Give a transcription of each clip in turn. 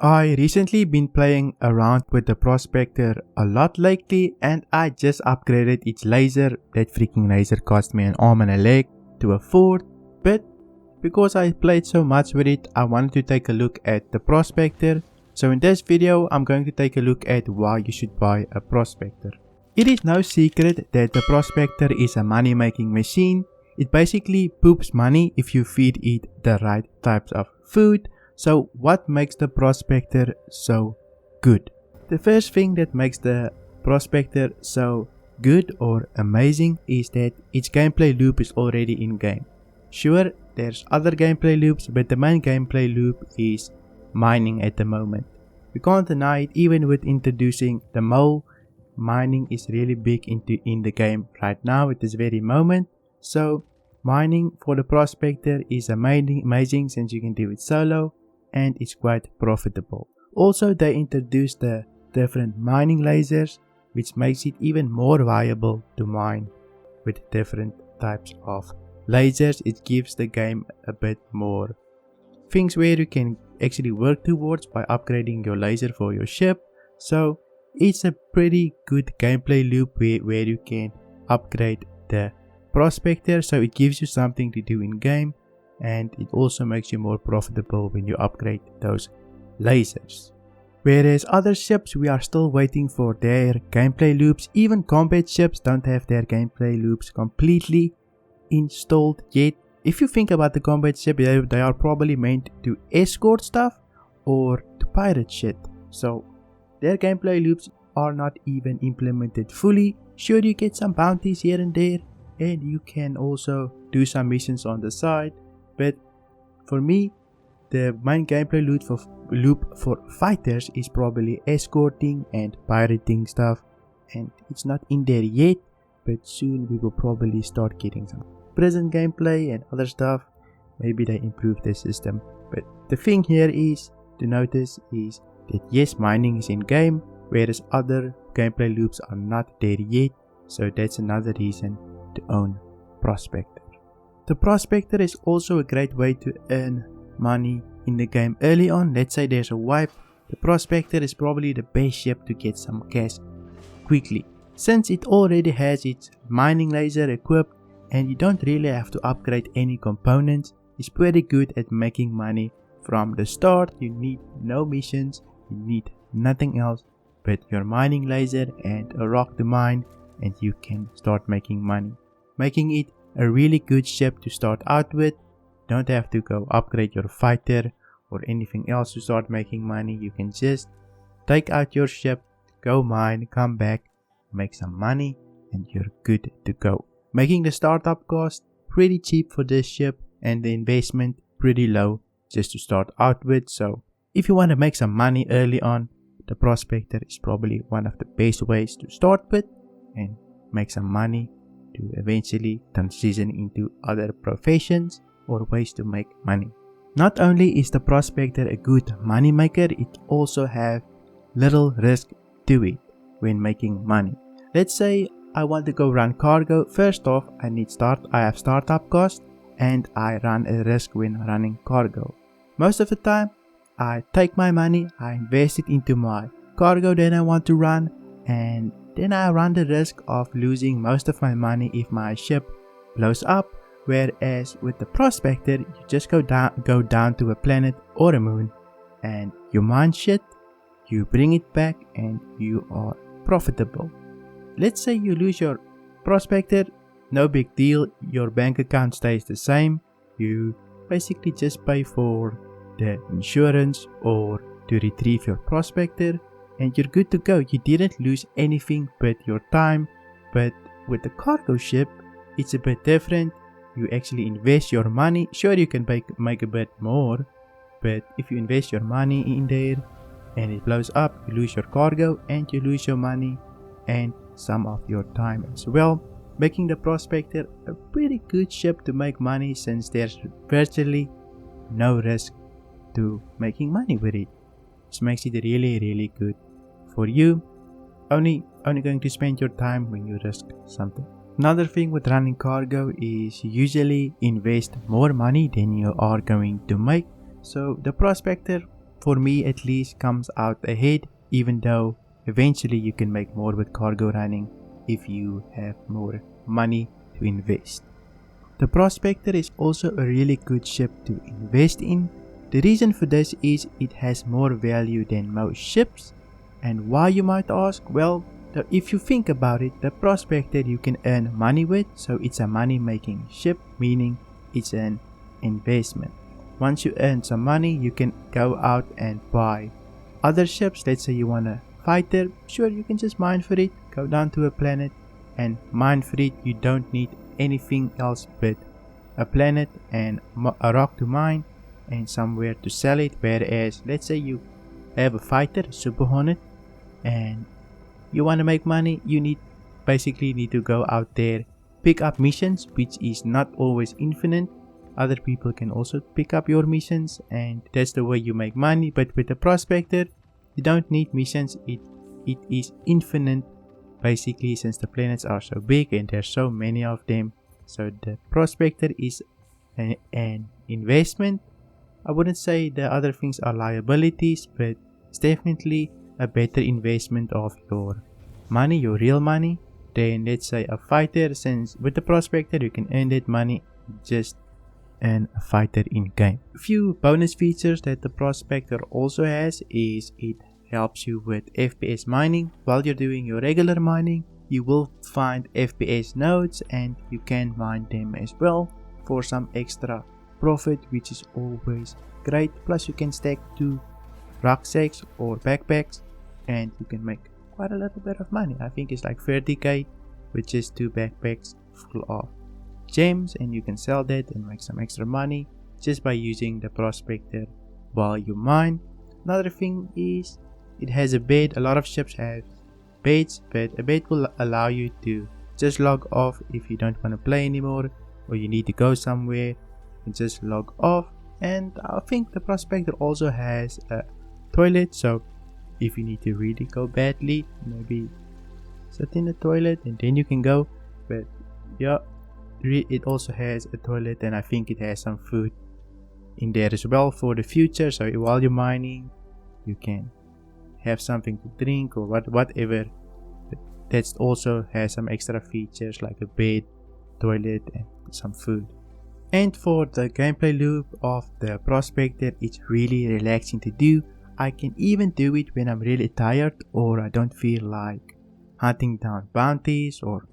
I recently been playing around with the Prospector a lot lately, and I just upgraded its laser. That freaking laser cost me an arm and a leg to a 4, but because I played so much with it, I wanted to take a look at the Prospector. So in this video, I'm going to take a look at why you should buy a Prospector. It is no secret that the Prospector is a money making machine. It basically poops money if you feed it the right types of food. So what makes the Prospector so good? The first thing that makes the Prospector so good or amazing is that its gameplay loop is already in game. Sure, there's other gameplay loops, but the main gameplay loop is mining at the moment. You can't deny it. Even with introducing the mole, mining is really big in the game right now at this very moment. So mining for the Prospector is amazing since you can do it solo, and it's quite profitable. Also, they introduced the different mining lasers, which makes it even more viable to mine with different types of lasers. It gives the game a bit more things where you can actually work towards by upgrading your laser for your ship. So it's a pretty good gameplay loop where you can upgrade the Prospector, so it gives you something to do in game, and it also makes you more profitable when you upgrade those lasers. Whereas other ships, we are still waiting for their gameplay loops. Even combat ships don't have their gameplay loops completely installed yet. If you think about the combat ship, they are probably meant to escort stuff or to pirate shit. So their gameplay loops are not even implemented fully. Sure, you get some bounties here and there, and you can also do some missions on the side. But for me, the main gameplay loop for fighters is probably escorting and pirating stuff, and it's not in there yet, but soon we will probably start getting some prison gameplay and other stuff. Maybe they improve the system, but the thing here is to notice is that yes, mining is in game, whereas other gameplay loops are not there yet. So that's another reason to own Prospector. The Prospector is also a great way to earn money in the game early on. Let's say there's a wipe, the Prospector is probably the best ship to get some cash quickly, since it already has its mining laser equipped and you don't really have to upgrade any components. It's pretty good at making money from the start. You need no missions, you need nothing else but your mining laser and a rock to mine, and you can start making money, making it a really good ship to start out with. Don't have to go upgrade your fighter or anything else to start making money. You can just take out your ship, go mine, come back, make some money, and you're good to go. Making the startup cost pretty cheap for this ship, and the investment pretty low just to start out with. So if you want to make some money early on, the Prospector is probably one of the best ways to start with and make some money to eventually transition into other professions or ways to make money. Not only is the Prospector a good money maker, it also has little risk to it when making money. Let's say I want to go run cargo. First off, I have startup cost, and I run a risk when running cargo. Most of the time, I take my money, I invest it into my cargo that I want to run, and then I run the risk of losing most of my money if my ship blows up. Whereas with the Prospector, you just go down to a planet or a moon and you mine shit, you bring it back, and you are profitable. Let's say you lose your Prospector, no big deal, your bank account stays the same. You basically just pay for the insurance or to retrieve your Prospector, and you're good to go. You didn't lose anything but your time. But with the cargo ship, it's a bit different. You actually invest your money. Sure, you can make a bit more, but if you invest your money in there and it blows up, you lose your cargo and you lose your money and some of your time as well, making the Prospector a pretty good ship to make money since there's virtually no risk to making money with it. This makes it really good for you. Only going to spend your time when you risk something. Another thing with running cargo is you usually invest more money than you are going to make. So the Prospector for me at least, comes out ahead, even though eventually you can make more with cargo running if you have more money to invest. The Prospector is also a really good ship to invest in. The reason for this is it has more value than most ships. And why, you might ask? Well, if you think about it, the Prospector you can earn money with, so it's a money making ship, meaning it's an investment. Once you earn some money, you can go out and buy other ships. Let's say you want a fighter, sure, you can just mine for it, go down to a planet and mine for it. You don't need anything else but a planet and a rock to mine and somewhere to sell it. Whereas let's say you have a fighter, a Super Hornet, and you want to make money, you basically need to go out there, pick up missions, which is not always infinite. Other people can also pick up your missions, and that's the way you make money. But with the Prospector, you don't need missions. It is infinite, basically, since the planets are so big and there's so many of them. So the Prospector is an investment. I wouldn't say the other things are liabilities, but it's definitely a better investment of your money, your real money, than let's say a fighter, since with the Prospector you can earn that money just earn a fighter in game. A few bonus features that the Prospector also has is it helps you with FPS mining. While you're doing your regular mining, you will find FPS nodes and you can mine them as well for some extra profit, which is always great. Plus you can stack 2 rucksacks or backpacks and you can make quite a little bit of money. I think it's like 30k with just 2 backpacks full of gems, and you can sell that and make some extra money just by using the Prospector while you mine. Another thing is it has a bed. A lot of ships have beds, but a bed will allow you to just log off if you don't want to play anymore or you need to go somewhere and just log off. And I think the Prospector also has a toilet, so if you need to really go badly, maybe sit in the toilet and then you can go. But yeah, it also has a toilet, and I think it has some food in there as well for the future, so while you're mining you can have something to drink or whatever. That also has some extra features like a bed, toilet and some food. And for the gameplay loop of the Prospector, it's really relaxing to do. I can even do it when I'm really tired or I don't feel like hunting down bounties or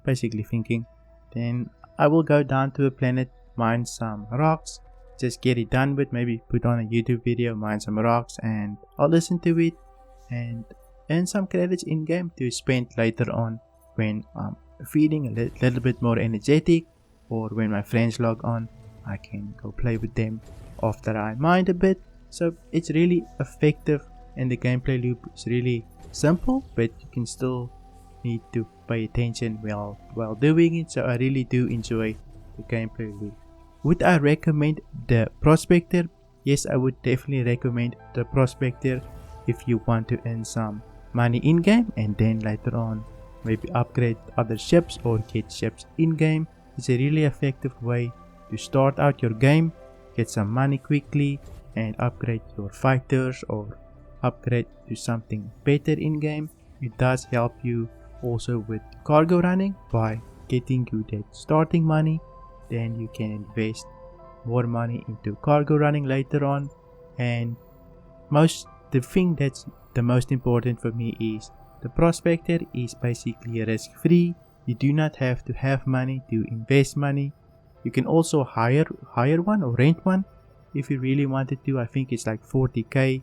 basically thinking. Then I will go down to a planet, mine some rocks, just get it done with, maybe put on a YouTube video, mine some rocks, and I'll listen to it and earn some credits in game to spend later on when I'm feeling a little bit more energetic, or when my friends log on I can go play with them after I mined a bit. So it's really effective and the gameplay loop is really simple, but you can still need to pay attention while doing it. So I really do enjoy the gameplay loop. Would I recommend the Prospector? Yes, I would definitely recommend the Prospector if you want to earn some money in game and then later on maybe upgrade other ships or get ships in game. It's a really effective way to start out your game, get some money quickly and upgrade your fighters or upgrade to something better in game. It does help you also with cargo running by getting you that starting money. Then you can invest more money into cargo running later on. And the thing that's the most important for me is the Prospector is basically risk free. You do not have to have money to invest money. You can also hire one or rent one if you really wanted to. I think it's like 40k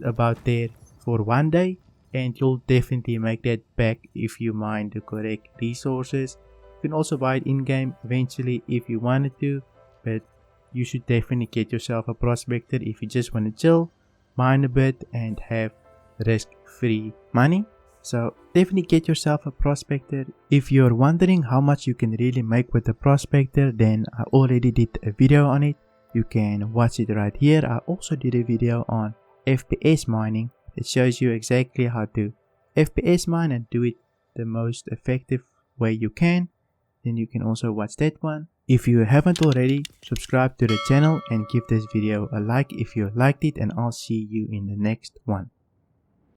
about there for one day, and you'll definitely make that back if you mine the correct resources. You can also buy it in-game eventually if you wanted to, but you should definitely get yourself a Prospector if you just want to chill, mine a bit and have risk-free money. So definitely get yourself a Prospector. If you're wondering how much you can really make with a Prospector, then I already did a video on it. You can watch it right here. I also did a video on FPS mining. It shows you exactly how to FPS mine and do it the most effective way you can. Then you can also watch that one. If you haven't already, subscribe to the channel and give this video a like if you liked it, and I'll see you in the next one.